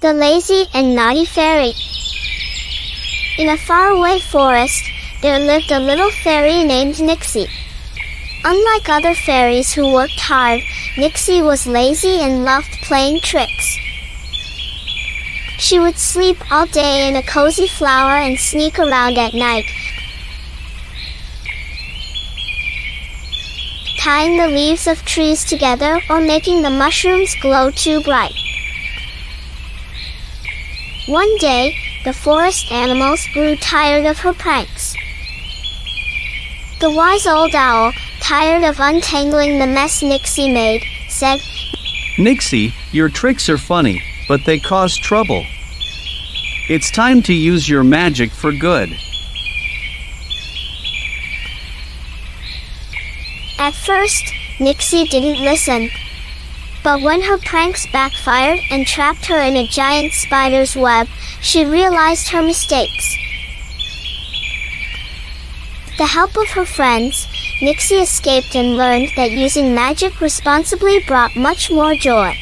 The lazy and naughty fairy. In a faraway forest, there lived a little fairy named Nixie. Unlike other fairies who worked hard, Nixie was lazy and loved playing tricks. She would sleep all day in a cozy flower and sneak around at night, tying the leaves of trees together or making the mushrooms glow too bright. One day, the forest animals grew tired of her pranks. The wise old owl, tired of untangling the mess Nixie made, said, "Nixie, your tricks are funny, but they cause trouble. It's time to use your magic for good." At first, Nixie didn't listen. But when her pranks backfired and trapped her in a giant spider's web, she realized her mistakes. With the help of her friends, Nixie escaped and learned that using magic responsibly brought much more joy.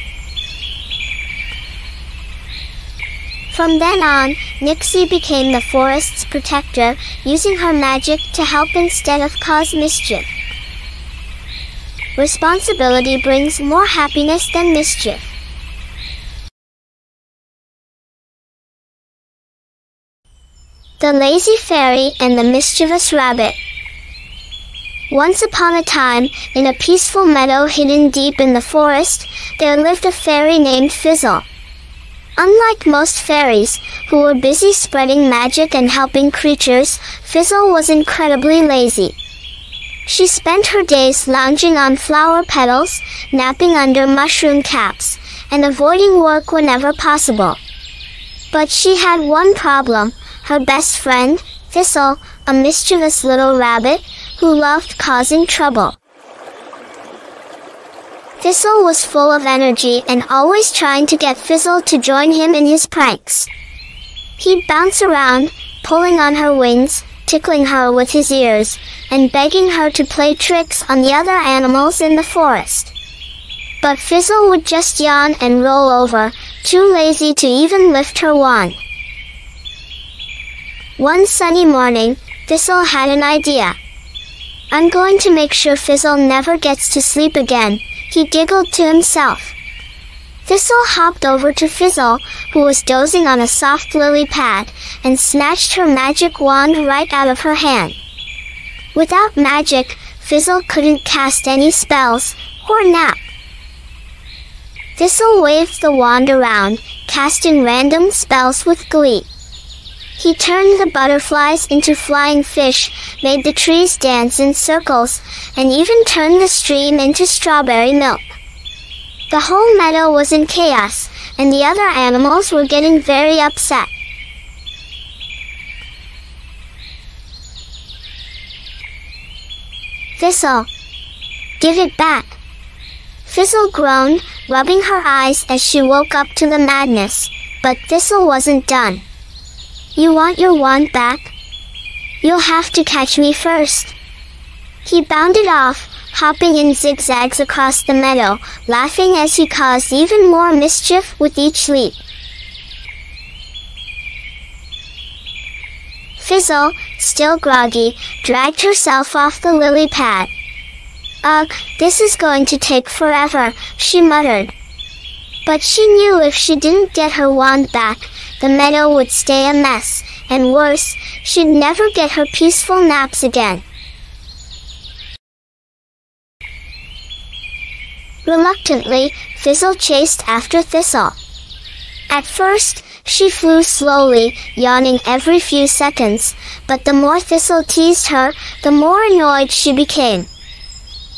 From then on, Nixie became the forest's protector, using her magic to help instead of cause mischief. Responsibility brings more happiness than mischief. The Lazy Fairy and the Mischievous Rabbit. Once upon a time, in a peaceful meadow hidden deep in the forest, there lived a fairy named Fizzle. Unlike most fairies, who were busy spreading magic and helping creatures, Fizzle was incredibly lazy. She spent her days lounging on flower petals, napping under mushroom caps, and avoiding work whenever possible. But she had one problem: her best friend, Thistle, a mischievous little rabbit, who loved causing trouble. Thistle was full of energy and always trying to get Fizzle to join him in his pranks. He'd bounce around, pulling on her wings, tickling her with his ears, and begging her to play tricks on the other animals in the forest. But Fizzle would just yawn and roll over, too lazy to even lift her wand. One sunny morning, Thistle had an idea. "I'm going to make sure Fizzle never gets to sleep again," he giggled to himself. Thistle hopped over to Fizzle, who was dozing on a soft lily pad, and snatched her magic wand right out of her hand. Without magic, Fizzle couldn't cast any spells, or nap. Thistle waved the wand around, casting random spells with glee. He turned the butterflies into flying fish, made the trees dance in circles, and even turned the stream into strawberry milk. The whole meadow was in chaos, and the other animals were getting very upset. "Thistle, give it back!" Fizzle groaned, rubbing her eyes as she woke up to the madness. But Thistle wasn't done. "You want your wand back? You'll have to catch me first." He bounded off, hopping in zigzags across the meadow, laughing as he caused even more mischief with each leap. Fizzle, still groggy, dragged herself off the lily pad. "Ugh, this is going to take forever," she muttered. But she knew if she didn't get her wand back, the meadow would stay a mess, and worse, she'd never get her peaceful naps again. Reluctantly, Fizzle chased after Thistle. At first, she flew slowly, yawning every few seconds, but the more Thistle teased her, the more annoyed she became.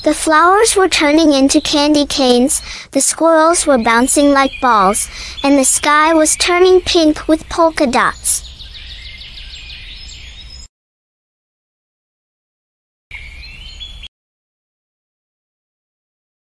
The flowers were turning into candy canes, the squirrels were bouncing like balls, and the sky was turning pink with polka dots.